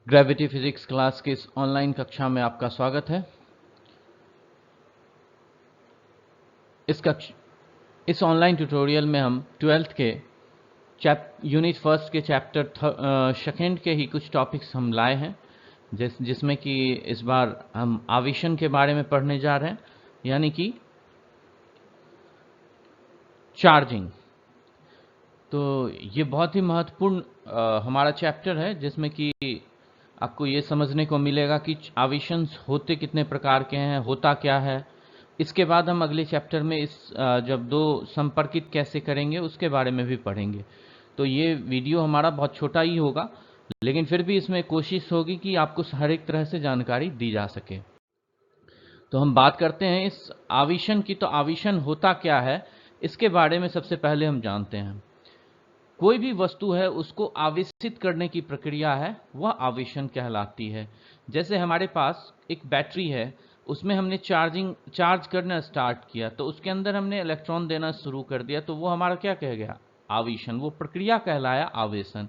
Gravity physics class के इस online कक्षा में आपका स्वागत है। इस ऑनलाइन ट्यूटोरियल में हम 12th के यूनिट फर्स्ट के चैप्टर सेकेंड के ही कुछ टॉपिक्स हम लाए हैं, जिसमें कि इस बार हम आवेशन के बारे में पढ़ने जा रहे हैं, यानी कि चार्जिंग। तो ये बहुत ही महत्वपूर्ण हमारा चैप्टर है, जिसमें कि आपको ये समझने को मिलेगा कि आवेशन होते कितने प्रकार के हैं, होता क्या है। इसके बाद हम अगले चैप्टर में जब दो संपर्कित कैसे करेंगे उसके बारे में भी पढ़ेंगे। तो ये वीडियो हमारा बहुत छोटा ही होगा, लेकिन फिर भी इसमें कोशिश होगी कि आपको हर एक तरह से जानकारी दी जा सके। तो हम बात करते हैं इस आवेशन की। तो आवेशन होता क्या है, इसके बारे में सबसे पहले हम जानते हैं। कोई भी वस्तु है उसको आवेशित करने की प्रक्रिया है, वह आवेशन कहलाती है। जैसे हमारे पास एक बैटरी है, उसमें हमने चार्ज करना स्टार्ट किया, तो उसके अंदर हमने इलेक्ट्रॉन देना शुरू कर दिया, तो वो हमारा क्या कह गया, आवेशन। वो प्रक्रिया कहलाया आवेशन।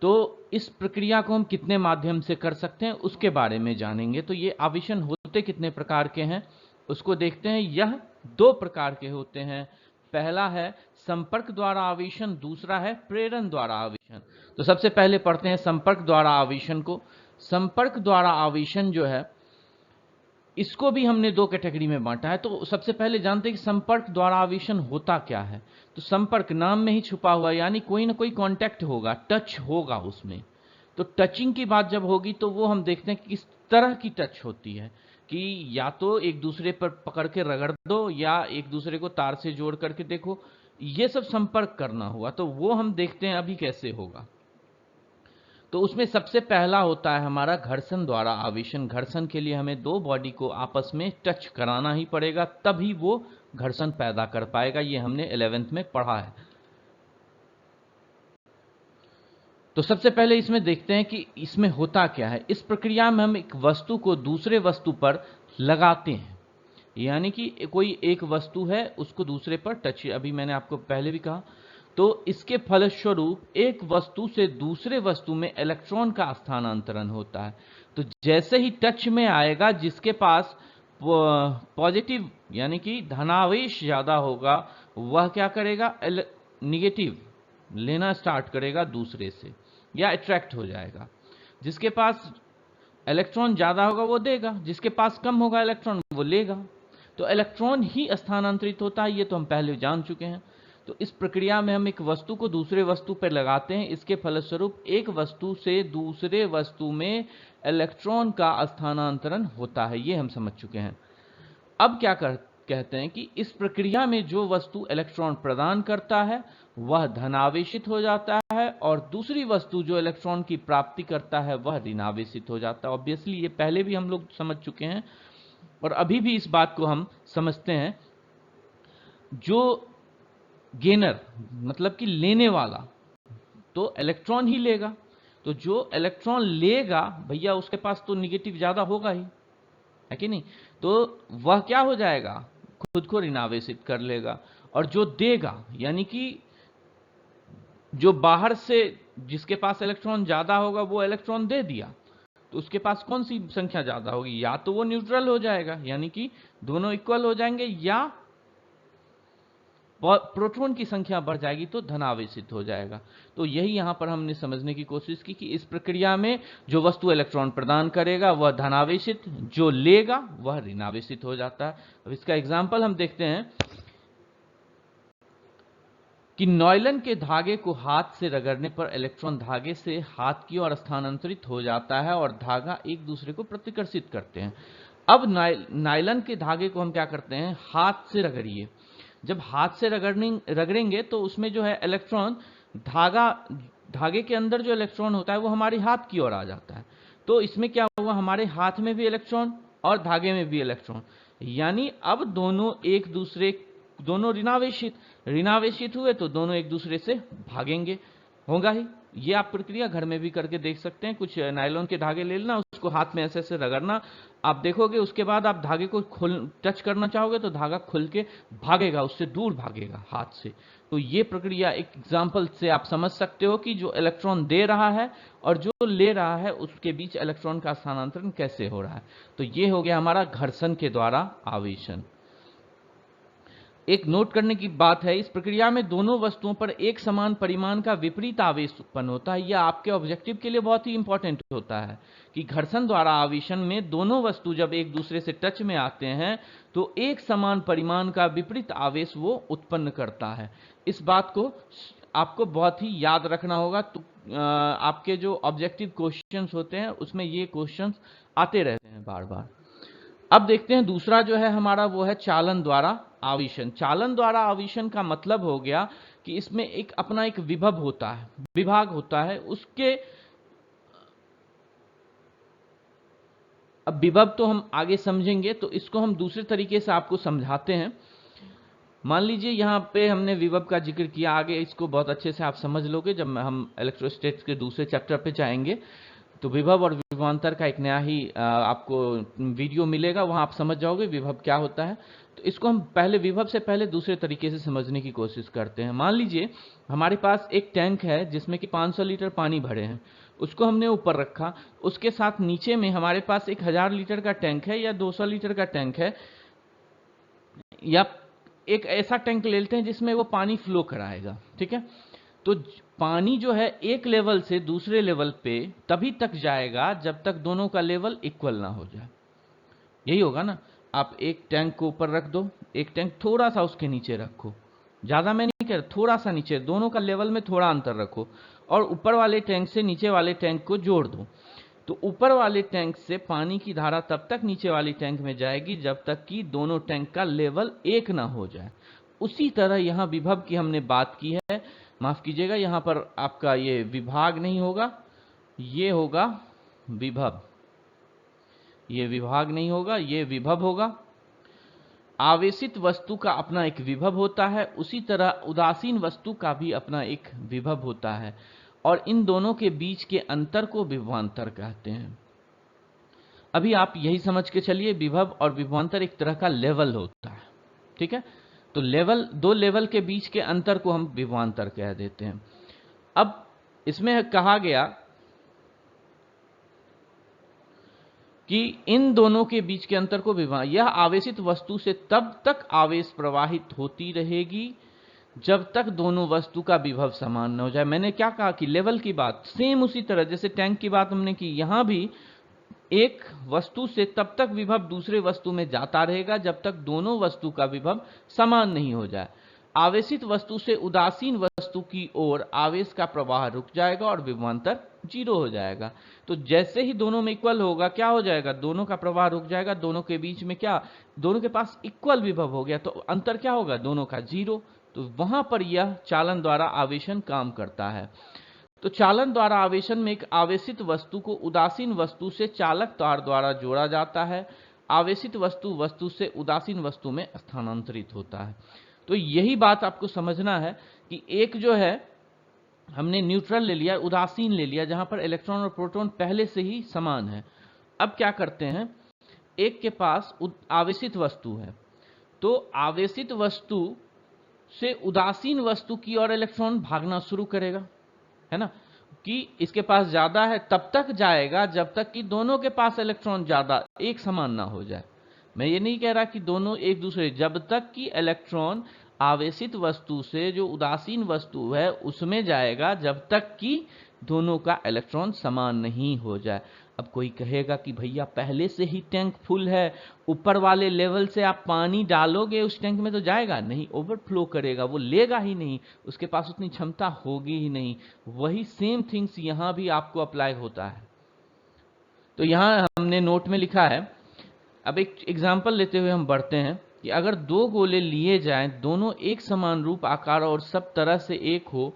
तो इस प्रक्रिया को हम कितने माध्यम से कर सकते हैं उसके बारे में जानेंगे। तो ये आवेशन होते कितने प्रकार के हैं उसको देखते हैं। यह दो प्रकार के होते हैं। पहला है संपर्क द्वारा आवेशन, दूसरा है प्रेरण द्वारा आवेशन। तो सबसे पहले पढ़ते हैं संपर्क द्वारा आवेशन को। संपर्क द्वारा आवेशन जो है, इसको भी हमने दो कैटेगरी में बांटा है। तो सबसे पहले जानते हैं कि संपर्क द्वारा आवेशन होता क्या है। तो संपर्क नाम में ही छुपा हुआ, यानी कोई ना कोई कांटेक्ट होगा, टच होगा उसमें। तो टचिंग की बात जब होगी तो वो हम देखते हैं कि किस तरह की टच होती है, कि या तो एक दूसरे पर पकड़ के रगड़ दो या एक दूसरे को तार से जोड़ करके देखो, ये सब संपर्क करना हुआ। तो वो हम देखते हैं अभी कैसे होगा। तो उसमें सबसे पहला होता है हमारा घर्षण द्वारा आवेशन। घर्षण के लिए हमें दो बॉडी को आपस में टच कराना ही पड़ेगा, तभी वो घर्षण पैदा कर पाएगा। ये हमने 11th में पढ़ा है। तो सबसे पहले इसमें देखते हैं कि इसमें होता क्या है। इस प्रक्रिया में हम एक वस्तु को दूसरे वस्तु पर लगाते हैं, यानी कि कोई एक वस्तु है उसको दूसरे पर टच, अभी मैंने आपको पहले भी कहा। तो इसके फलस्वरूप एक वस्तु से दूसरे वस्तु में इलेक्ट्रॉन का स्थानांतरण होता है। तो जैसे ही टच में आएगा, जिसके पास पॉजिटिव यानी कि धनावेश ज्यादा होगा, वह क्या करेगा, निगेटिव लेना स्टार्ट करेगा दूसरे से, या अट्रैक्ट हो जाएगा। जिसके पास इलेक्ट्रॉन ज्यादा होगा वो देगा, जिसके पास कम होगा इलेक्ट्रॉन वो लेगा। तो इलेक्ट्रॉन ही स्थानांतरित होता है, ये तो हम पहले जान चुके हैं। तो इस प्रक्रिया में हम एक वस्तु को दूसरे वस्तु पर लगाते हैं, इसके फलस्वरूप एक वस्तु से दूसरे वस्तु में इलेक्ट्रॉन का स्थानांतरण होता है, ये हम समझ चुके हैं। अब क्या कहते हैं कि इस प्रक्रिया में जो वस्तु इलेक्ट्रॉन प्रदान करता है वह धनावेशित हो जाता है, और दूसरी वस्तु जो इलेक्ट्रॉन की प्राप्ति करता है वह ऋणावेशित हो जाता है। ऑब्वियसली ये पहले भी हम लोग समझ चुके हैं, और अभी भी इस बात को हम समझते हैं। जो गेनर मतलब कि लेने वाला, तो इलेक्ट्रॉन ही लेगा। तो जो इलेक्ट्रॉन लेगा भैया, उसके पास तो निगेटिव ज्यादा होगा ही, है कि नहीं। तो वह क्या हो जाएगा, खुद को ऋणावेशित कर लेगा। और जो देगा, यानी कि जो बाहर से जिसके पास इलेक्ट्रॉन ज्यादा होगा वो इलेक्ट्रॉन दे दिया, तो उसके पास कौन सी संख्या ज्यादा होगी, या तो वो न्यूट्रल हो जाएगा यानी कि दोनों इक्वल हो जाएंगे, या प्रोटॉन की संख्या बढ़ जाएगी तो धनावेशित हो जाएगा। तो यही यहां पर हमने समझने की कोशिश की कि इस प्रक्रिया में जो वस्तु इलेक्ट्रॉन प्रदान करेगा वह धनावेशित, जो लेगा वह ऋणावेशित हो जाता है। अब इसका एग्जाम्पल हम देखते हैं कि नॉयलन के धागे को हाथ से रगड़ने पर इलेक्ट्रॉन धागे से हाथ की ओर स्थानांतरित हो जाता है और धागा एक दूसरे को प्रतिकर्षित करते हैं। अब नायलन के धागे को हम क्या करते हैं, हाथ से रगड़िए। जब हाथ से रगड़ेंगे तो उसमें जो है इलेक्ट्रॉन, धागे के अंदर जो इलेक्ट्रॉन होता है वो हमारे हाथ की ओर आ जाता है। तो इसमें क्या हुआ, हमारे हाथ में भी इलेक्ट्रॉन और धागे में भी इलेक्ट्रॉन, यानी अब दोनों ऋणावेशित हुए, तो दोनों एक दूसरे से भागेंगे, होगा ही। ये आप प्रक्रिया घर में भी करके देख सकते हैं। कुछ नायलॉन के धागे ले लेना, उसको हाथ में ऐसे ऐसे रगड़ना, आप देखोगे उसके बाद आप धागे को टच करना चाहोगे तो धागा खुल के भागेगा, उससे दूर भागेगा हाथ से। तो ये प्रक्रिया एक एग्जाम्पल से आप समझ सकते हो कि जो इलेक्ट्रॉन दे रहा है और जो ले रहा है उसके बीच इलेक्ट्रॉन का स्थानांतरण कैसे हो रहा है। तो ये हो गया हमारा घर्षण के द्वारा आवेशन। एक नोट करने की बात है, इस प्रक्रिया में दोनों वस्तुओं पर एक समान परिमाण का विपरीत आवेश उत्पन्न होता है। यह आपके ऑब्जेक्टिव के लिए बहुत ही इंपॉर्टेंट होता है कि घर्षण द्वारा आवेशन में दोनों वस्तु जब एक दूसरे से टच में आते हैं तो एक समान परिमाण का विपरीत आवेश वो उत्पन्न करता है। इस बात को आपको बहुत ही याद रखना होगा। तो आपके जो ऑब्जेक्टिव क्वेश्चंस होते हैं उसमें ये क्वेश्चंस आते रहते हैं बार बार। अब देखते हैं दूसरा जो है हमारा, वो है चालन द्वारा आवेशन। चालन द्वारा आवेशन का मतलब हो गया कि इसमें एक अपना एक विभव होता है, विभाग होता है उसके। अब विभव तो हम आगे समझेंगे, तो इसको हम दूसरे तरीके से आपको समझाते हैं। मान लीजिए यहाँ पे हमने विभव का जिक्र किया, आगे इसको बहुत अच्छे से आप समझ लोगे जब हम इलेक्ट्रोस्टैटिक्स के दूसरे चैप्टर पे जाएंगे। तो विभव और विभवांतर का एक नया ही आपको वीडियो मिलेगा, वहां आप समझ जाओगे विभव क्या होता है। तो इसको हम पहले विभव से पहले दूसरे तरीके से समझने की कोशिश करते हैं। मान लीजिए हमारे पास एक टैंक है जिसमें कि 500 लीटर पानी भरे हैं, उसको हमने ऊपर रखा। उसके साथ नीचे में हमारे पास 1000 लीटर का टैंक है या 200 लीटर का टैंक है, या एक ऐसा टैंक ले लेते हैं जिसमें वो पानी फ्लो कराएगा। ठीक है, तो पानी जो है एक लेवल से दूसरे लेवल पे तभी तक जाएगा जब तक दोनों का लेवल इक्वल ना हो जाए। यही होगा ना, आप एक टैंक को ऊपर रख दो, एक टैंक थोड़ा सा उसके नीचे रखो, ज्यादा मैं नहीं कह रहा, थोड़ा सा नीचे, दोनों का लेवल में थोड़ा अंतर रखो, और ऊपर वाले टैंक से नीचे वाले टैंक को जोड़ दो। तो ऊपर वाले टैंक से पानी की धारा तब तक नीचे वाली टैंक में जाएगी जब तक कि दोनों टैंक का लेवल एक ना हो जाए। उसी तरह यहाँ विभव की हमने बात की है। माफ कीजिएगा, यहाँ पर आपका ये विभाग नहीं होगा, ये होगा विभव। ये विभाग नहीं होगा, ये विभव होगा। आवेशित वस्तु का अपना एक विभव होता है, उसी तरह उदासीन वस्तु का भी अपना एक विभव होता है, और इन दोनों के बीच के अंतर को विभवांतर कहते हैं। अभी आप यही समझ के चलिए, विभव और विभवांतर एक तरह का लेवल होता है। ठीक है, तो लेवल, दो लेवल के बीच के अंतर को हम विभवांतर कह देते हैं। अब इसमें कहा गया कि इन दोनों के बीच के अंतर को विभवांतर, यह आवेशित वस्तु से तब तक आवेश प्रवाहित होती रहेगी जब तक दोनों वस्तु का विभव समान न हो जाए। मैंने क्या कहा कि लेवल की बात, सेम उसी तरह जैसे टैंक की बात हमने की, यहां भी एक वस्तु से तब तक विभव दूसरे वस्तु में जाता रहेगा जब तक दोनों वस्तु का विभव समान नहीं हो जाए। आवेशित वस्तु से उदासीन वस्तु की ओर आवेश का प्रवाह रुक जाएगा और विभवांतर 0 हो जाएगा। तो जैसे ही दोनों में इक्वल होगा, क्या हो जाएगा, दोनों का प्रवाह रुक जाएगा, दोनों के बीच में क्या, दोनों के पास इक्वल विभव हो गया, तो अंतर क्या होगा, दोनों का 0। तो वहां पर यह चालन द्वारा आवेशन काम करता है। तो चालन द्वारा आवेशन में एक आवेशित वस्तु को उदासीन वस्तु से चालक तार द्वारा जोड़ा जाता है। आवेशित वस्तु वस्तु से उदासीन वस्तु में स्थानांतरित होता है। तो यही बात आपको समझना है कि एक जो है हमने न्यूट्रल ले लिया, उदासीन ले लिया, जहां पर इलेक्ट्रॉन और प्रोटॉन पहले से ही समान है। अब क्या करते हैं, एक के पास आवेशित वस्तु है, तो आवेशित वस्तु से उदासीन वस्तु की ओर इलेक्ट्रॉन भागना शुरू करेगा, है ना, कि इसके पास ज्यादा है, तब तक जाएगा जब तक कि दोनों के पास इलेक्ट्रॉन ज्यादा एक समान ना हो जाए। मैं ये नहीं कह रहा कि दोनों एक दूसरे, जब तक कि इलेक्ट्रॉन आवेशित वस्तु से जो उदासीन वस्तु है उसमें जाएगा, जब तक कि दोनों का इलेक्ट्रॉन समान नहीं हो जाए। अब कोई कहेगा कि भैया पहले से ही टैंक फुल है, ऊपर वाले लेवल से आप पानी डालोगे उस टैंक में तो जाएगा नहीं, ओवरफ्लो करेगा, वो लेगा ही नहीं, उसके पास उतनी क्षमता होगी ही नहीं। वही सेम थिंग्स यहां भी आपको अप्लाई होता है। तो यहां हमने नोट में लिखा है, अब एक एग्जाम्पल लेते हुए हम बढ़ते हैं कि अगर दो गोले लिए जाएं, दोनों एक समान रूप, आकार और सब तरह से एक हो,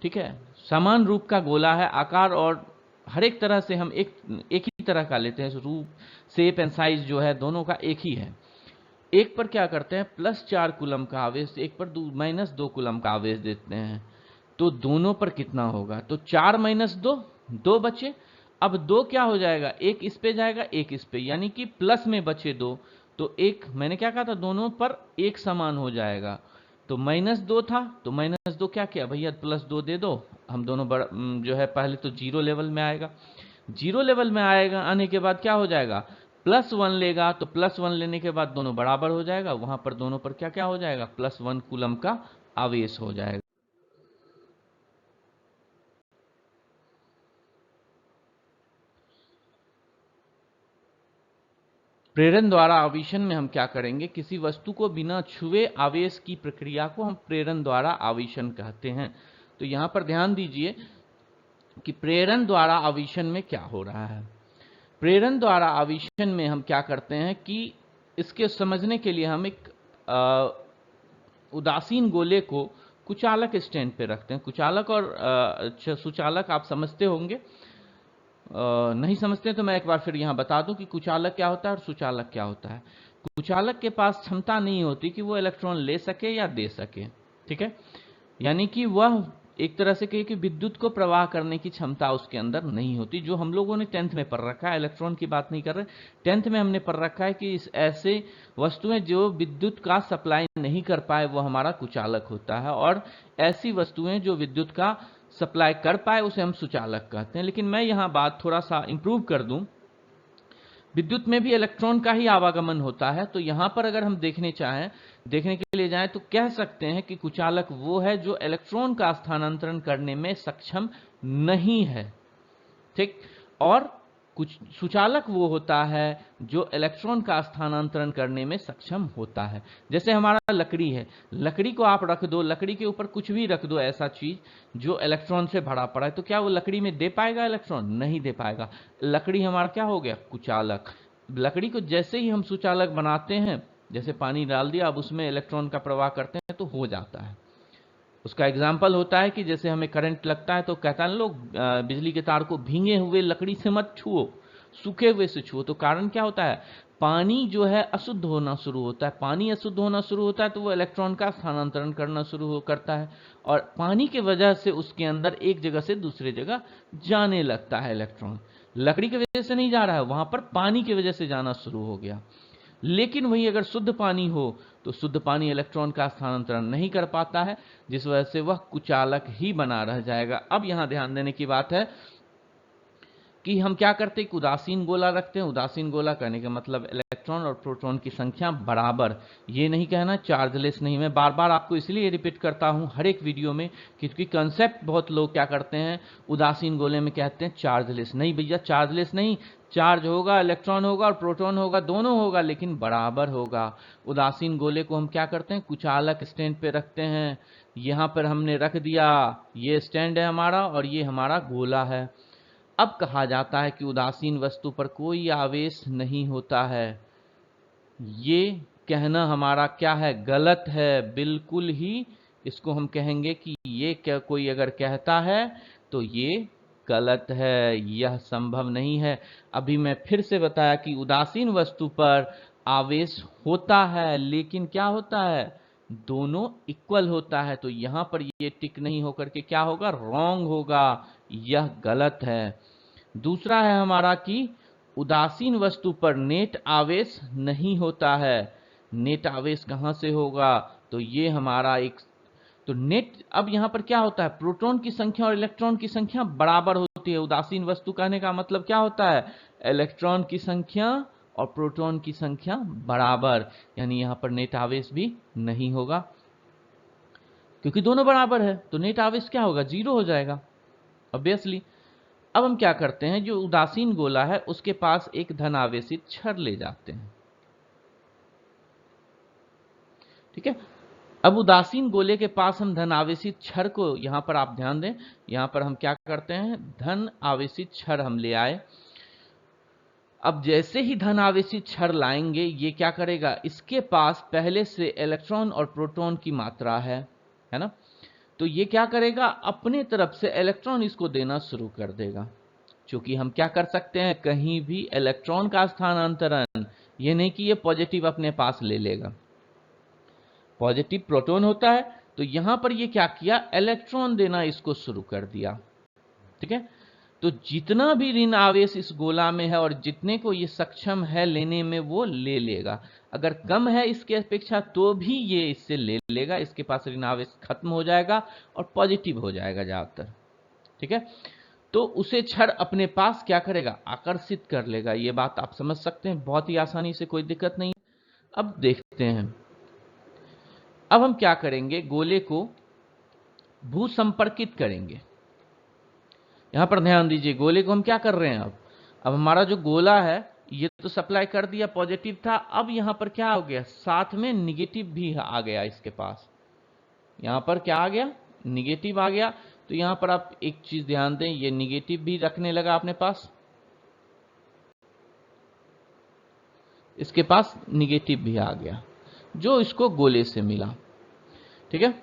ठीक है, समान रूप का गोला है, आकार और हर एक तरह से हम एक ही तरह का लेते हैं, रूप, शेप एंड साइज जो है दोनों का एक ही है। एक पर क्या करते हैं, +4 कूलम का आवेश, एक पर -2 कूलम का आवेश देते हैं। तो दोनों पर कितना होगा, तो 4 माइनस 2, 2 बचे। अब 2 क्या हो जाएगा, एक इस पे जाएगा एक इस पे, यानी कि प्लस में बचे 2, तो एक मैंने क्या कहा था, दोनों पर एक समान हो जाएगा। तो -2 था, तो -2 क्या किया भैया, +2 दे दो, हम दोनों जो है पहले तो 0 लेवल में आएगा। 0 लेवल में आएगा, आने के बाद क्या हो जाएगा, +1 लेगा, तो +1 लेने के बाद दोनों बराबर हो जाएगा, वहां पर दोनों पर क्या क्या हो जाएगा, +1 कूलम का आवेश हो जाएगा। प्रेरण द्वारा आवेशन में हम क्या करेंगे, किसी वस्तु को बिना छुए आवेश की प्रक्रिया को हम प्रेरण द्वारा आवेशन कहते हैं। तो यहां पर ध्यान दीजिए कि प्रेरण द्वारा आवेशन में क्या हो रहा है। प्रेरण द्वारा आवेशन में हम क्या करते हैं कि इसके समझने के लिए हम एक उदासीन गोले को कुचालक स्टैंड पे रखते हैं। कुचालक और सुचालक आप समझते होंगे, नहीं समझते तो मैं एक बार फिर यहाँ बता दूं कि कुचालक क्या होता है और सुचालक क्या होता है। कुचालक के पास क्षमता नहीं होती कि वो इलेक्ट्रॉन ले सके या दे सके, ठीक है, यानी कि वह एक तरह से कहे कि विद्युत को प्रवाह करने की क्षमता उसके अंदर नहीं होती, जो हम लोगों ने 10th में पढ़ रखा है। इलेक्ट्रॉन की बात नहीं कर रहे, 10th में हमने पढ़ रखा है कि इस ऐसे वस्तुएं जो विद्युत का सप्लाई नहीं कर पाए वो हमारा कुचालक होता है, और ऐसी वस्तुएं जो विद्युत का सप्लाई कर पाए उसे हम सुचालक कहते हैं। लेकिन मैं यहाँ बात थोड़ा सा इंप्रूव कर दूं, विद्युत में भी इलेक्ट्रॉन का ही आवागमन होता है। तो यहां पर अगर हम देखने के लिए जाएं तो कह सकते हैं कि कुचालक वो है जो इलेक्ट्रॉन का स्थानांतरण करने में सक्षम नहीं है, ठीक, और कुछ सुचालक वो होता है जो इलेक्ट्रॉन का स्थानांतरण करने में सक्षम होता है। जैसे हमारा लकड़ी है, लकड़ी को आप रख दो, लकड़ी के ऊपर कुछ भी रख दो ऐसा चीज जो इलेक्ट्रॉन से भरा पड़ा है, तो क्या वो लकड़ी में दे पाएगा इलेक्ट्रॉन, नहीं दे पाएगा। लकड़ी हमारा क्या हो गया, कुचालक। लकड़ी को जैसे ही हम सुचालक बनाते हैं, जैसे पानी डाल दिया, अब उसमें इलेक्ट्रॉन का प्रवाह करते हैं तो हो जाता है। उसका एग्जाम्पल होता है कि जैसे हमें करंट लगता है तो कहता है लोग बिजली के तार को भींगे हुए लकड़ी से मत छुओ, सूखे हुए से छुओ। तो कारण क्या होता है, पानी जो है अशुद्ध होना शुरू होता है। पानी अशुद्ध होना शुरू होता है तो वो इलेक्ट्रॉन का स्थानांतरण करना शुरू करता है, और पानी की वजह से उसके अंदर एक जगह से दूसरी जगह जाने लगता है इलेक्ट्रॉन। लकड़ी की वजह से नहीं जा रहा है, वहां पर पानी की वजह से जाना शुरू हो गया। लेकिन वही अगर शुद्ध पानी हो तो शुद्ध पानी इलेक्ट्रॉन का स्थानांतरण नहीं कर पाता है, जिस वजह से वह कुचालक ही बना रह जाएगा। अब यहां ध्यान देने की बात है कि हम क्या करते हैं, उदासीन गोला रखते हैं। उदासीन गोला कहने का मतलब इलेक्ट्रॉन और प्रोटॉन की संख्या बराबर, ये नहीं कहना चार्जलेस नहीं। मैं बार बार आपको इसलिए रिपीट करता हूं हर एक वीडियो में, क्योंकि कंसेप्ट बहुत लोग क्या करते हैं, उदासीन गोले में कहते हैं चार्जलेस। नहीं भैया, चार्जलेस नहीं, चार्ज होगा, इलेक्ट्रॉन होगा और प्रोटॉन होगा, दोनों होगा, लेकिन बराबर होगा। उदासीन गोले को हम क्या करते हैं, कुचालक स्टैंड पे रखते हैं। यहां पर हमने रख दिया, ये स्टैंड है हमारा और ये हमारा गोला है। अब कहा जाता है कि उदासीन वस्तु पर कोई आवेश नहीं होता है। ये कहना हमारा क्या है, गलत है, बिल्कुल ही। इसको हम कहेंगे कि ये क्या, कोई अगर कहता है तो ये गलत है, यह संभव नहीं है। अभी मैं फिर से बताया कि उदासीन वस्तु पर आवेश होता है, लेकिन क्या होता है, दोनों इक्वल होता है। तो यहां पर ये टिक नहीं होकर के क्या होगा, रॉन्ग होगा, यह गलत है। दूसरा है हमारा कि उदासीन वस्तु पर नेट आवेश नहीं होता है। नेट आवेश कहां से होगा, तो ये हमारा एक, तो नेट, अब यहां पर क्या होता है, प्रोटॉन की संख्या और इलेक्ट्रॉन की संख्या बराबर होती है। उदासीन वस्तु कहने का मतलब क्या होता है, इलेक्ट्रॉन की संख्या और प्रोटॉन की संख्या बराबर, यानी यहां पर नेट आवेश भी नहीं होगा, क्योंकि दोनों बराबर है। तो नेट आवेश क्या होगा, 0 हो जाएगा ऑब्वियसली। अब हम क्या करते हैं, जो उदासीन गोला है उसके पास एक धन आवेशित छड़ ले जाते हैं, ठीक है। अब उदासीन गोले के पास हम धन आवेशित छड़ को, यहां पर आप ध्यान दें, यहां पर हम क्या करते हैं, धन आवेशित छड़ हम ले आए। अब जैसे ही धन आवेशित छड़ लाएंगे, ये क्या करेगा, इसके पास पहले से इलेक्ट्रॉन और प्रोटॉन की मात्रा है ना, तो ये क्या करेगा, अपने तरफ से इलेक्ट्रॉन इसको देना शुरू कर देगा। क्योंकि हम क्या कर सकते हैं, कहीं भी इलेक्ट्रॉन का स्थानांतरण, ये नहीं कि ये पॉजिटिव अपने पास ले लेगा। पॉजिटिव प्रोटॉन होता है, तो यहां पर ये क्या किया, इलेक्ट्रॉन देना इसको शुरू कर दिया। ठीक है, तो जितना भी ऋण आवेश इस गोला में है और जितने को ये सक्षम है लेने में वो ले लेगा, अगर कम है इसके अपेक्षा तो भी ये इससे ले लेगा, इसके पास ऋण आवेश खत्म हो जाएगा और पॉजिटिव हो जाएगा ज्यादातर। ठीक है, तो उसे क्षण अपने पास क्या करेगा, आकर्षित कर लेगा। ये बात आप समझ सकते हैं बहुत ही आसानी से, कोई दिक्कत नहीं। अब देखते हैं, अब हम क्या करेंगे, गोले को भू संपर्कित करेंगे। यहां पर ध्यान दीजिए, गोले को हम क्या कर रहे हैं, अब हमारा जो गोला है ये तो सप्लाई कर दिया, पॉजिटिव था, अब यहां पर क्या हो गया, साथ में निगेटिव भी आ गया इसके पास। यहां पर क्या आ गया, निगेटिव आ गया। तो यहां पर आप एक चीज ध्यान दें, ये निगेटिव भी रखने लगा अपने पास, इसके पास निगेटिव भी आ गया जो इसको गोले से मिला। ठीक है,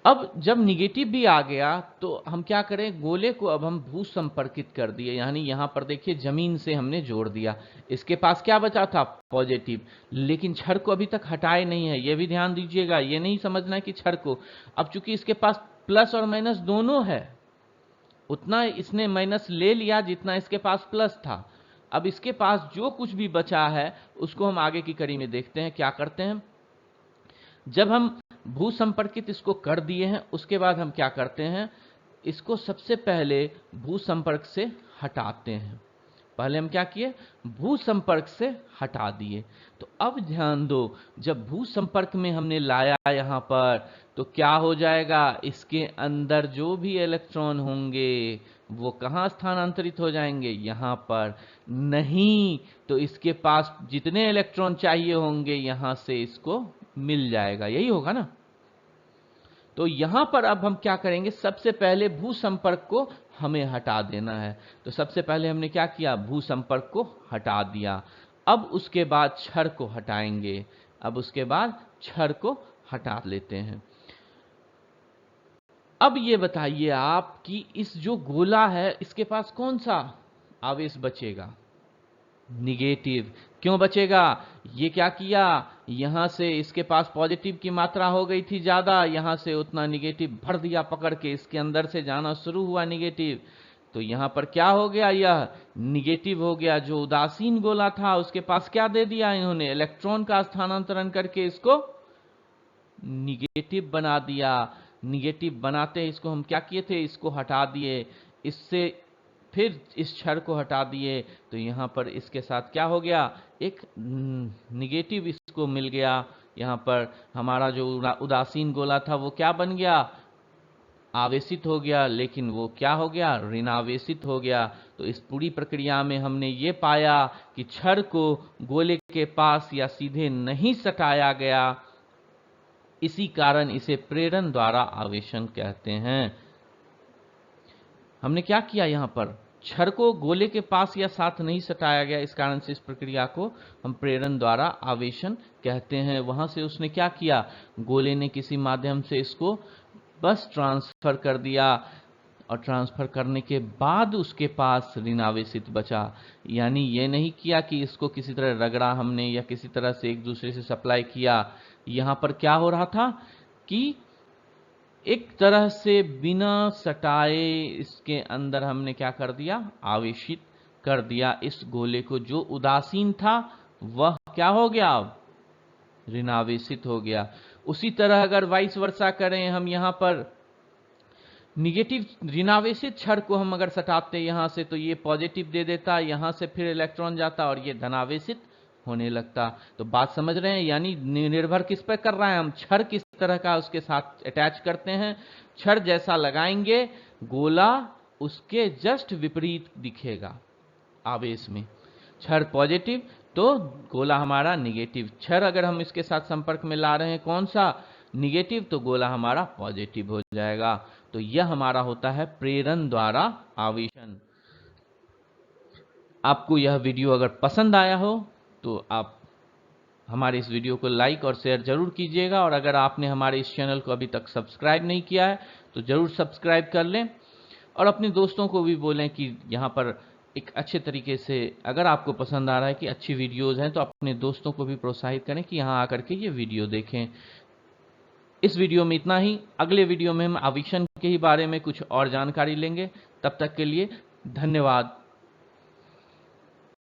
अब जब निगेटिव भी आ गया तो हम क्या करें, गोले को अब हम भू संपर्कित कर दिए, यानी यहां पर देखिए जमीन से हमने जोड़ दिया। इसके पास क्या बचा था, पॉजिटिव, लेकिन छड़ को अभी तक हटाए नहीं है, यह भी ध्यान दीजिएगा। ये नहीं समझना कि छड़ को, अब चूंकि इसके पास प्लस और माइनस दोनों है, उतना इसने माइनस ले लिया जितना इसके पास प्लस था। अब इसके पास जो कुछ भी बचा है उसको हम आगे की कड़ी में देखते हैं क्या करते हैं। जब हम भू संपर्कित इसको कर दिए हैं, उसके बाद हम क्या करते हैं, इसको सबसे पहले भू संपर्क से हटाते हैं। पहले हम क्या किए, भू संपर्क से हटा दिए। तो अब ध्यान दो, जब भू संपर्क में हमने लाया यहां पर, तो क्या हो जाएगा, इसके अंदर जो भी इलेक्ट्रॉन होंगे वो कहां स्थानांतरित हो जाएंगे, यहां पर नहीं, तो इसके पास जितने इलेक्ट्रॉन चाहिए होंगे यहां से इसको मिल जाएगा, यही होगा ना। तो यहां पर अब हम क्या करेंगे, सबसे पहले भू संपर्क को हमें हटा देना है। तो सबसे पहले हमने क्या किया, भू संपर्क को हटा दिया। अब उसके बाद छड़ को हटाएंगे, अब उसके बाद छड़ को हटा लेते हैं। अब ये बताइए आप कि इस जो गोला है इसके पास कौन सा आवेश बचेगा, निगेटिव। क्यों बचेगा, ये क्या किया, यहां से इसके पास पॉजिटिव की मात्रा हो गई थी ज्यादा, यहां से उतना निगेटिव भर दिया पकड़ के, इसके अंदर से जाना शुरू हुआ निगेटिव। तो यहां पर क्या हो गया, यह निगेटिव हो गया। जो उदासीन गोला था उसके पास क्या दे दिया इन्होंने, इलेक्ट्रॉन का स्थानांतरण करके इसको निगेटिव बना दिया। निगेटिव बनाते ही इसको हम क्या किए थे, इसको हटा दिए, इससे फिर इस क्षण को हटा दिए। तो यहां पर इसके साथ क्या हो गया, एक निगेटिव इसको मिल गया। यहां पर हमारा जो उदासीन गोला था वो क्या बन गया, आवेशित हो गया, लेकिन वो क्या हो गया, ऋणावेशित हो गया। तो इस पूरी प्रक्रिया में हमने ये पाया कि छड़ को गोले के पास या सीधे नहीं सटाया गया, इसी कारण इसे प्रेरण द्वारा आवेशन कहते हैं। हमने क्या किया, यहां पर छड़ को गोले के पास या साथ नहीं सटाया गया, इस कारण से इस प्रक्रिया को हम प्रेरण द्वारा आवेशन कहते हैं। वहां से उसने क्या किया, गोले ने किसी माध्यम से इसको बस ट्रांसफर कर दिया, और ट्रांसफर करने के बाद उसके पास ऋणावेशित बचा। यानी ये नहीं किया कि इसको किसी तरह रगड़ा हमने या किसी तरह से एक दूसरे से सप्लाई किया। यहां पर क्या हो रहा था कि एक तरह से बिना सटाए इसके अंदर हमने क्या कर दिया, आवेशित कर दिया इस गोले को। जो उदासीन था वह क्या हो गया, अब ऋणावेशित हो गया। उसी तरह अगर वाइस वर्सा करें, हम यहां पर निगेटिव ऋणावेशित छड़ को हम अगर सटाते यहां से, तो ये पॉजिटिव दे देता, यहां से फिर इलेक्ट्रॉन जाता और ये धनावेशित होने लगता। तो बात समझ रहे हैं, यानी निर्भर किस पर कर रहा है, हम छड़ किस तरह का उसके साथ अटैच करते हैं। छड़ जैसा लगाएंगे गोला उसके जस्ट विपरीत दिखेगा आवेश में। छड़ पॉजिटिव तो गोला हमारा निगेटिव। छड़ अगर हम इसके साथ संपर्क में ला रहे हैं कौन सा, निगेटिव, तो गोला हमारा पॉजिटिव हो जाएगा। तो यह हमारा होता है प्रेरण द्वारा आवेशन। आपको यह वीडियो अगर पसंद आया हो तो आप हमारे इस वीडियो को लाइक और शेयर जरूर कीजिएगा, और अगर आपने हमारे इस चैनल को अभी तक सब्सक्राइब नहीं किया है तो जरूर सब्सक्राइब कर लें, और अपने दोस्तों को भी बोलें कि यहाँ पर एक अच्छे तरीके से, अगर आपको पसंद आ रहा है कि अच्छी वीडियोज़ हैं, तो अपने दोस्तों को भी प्रोत्साहित करें कि यहाँ आकर के ये वीडियो देखें। इस वीडियो में इतना ही। अगले वीडियो में हम आविशन के ही बारे में कुछ और जानकारी लेंगे। तब तक के लिए धन्यवाद।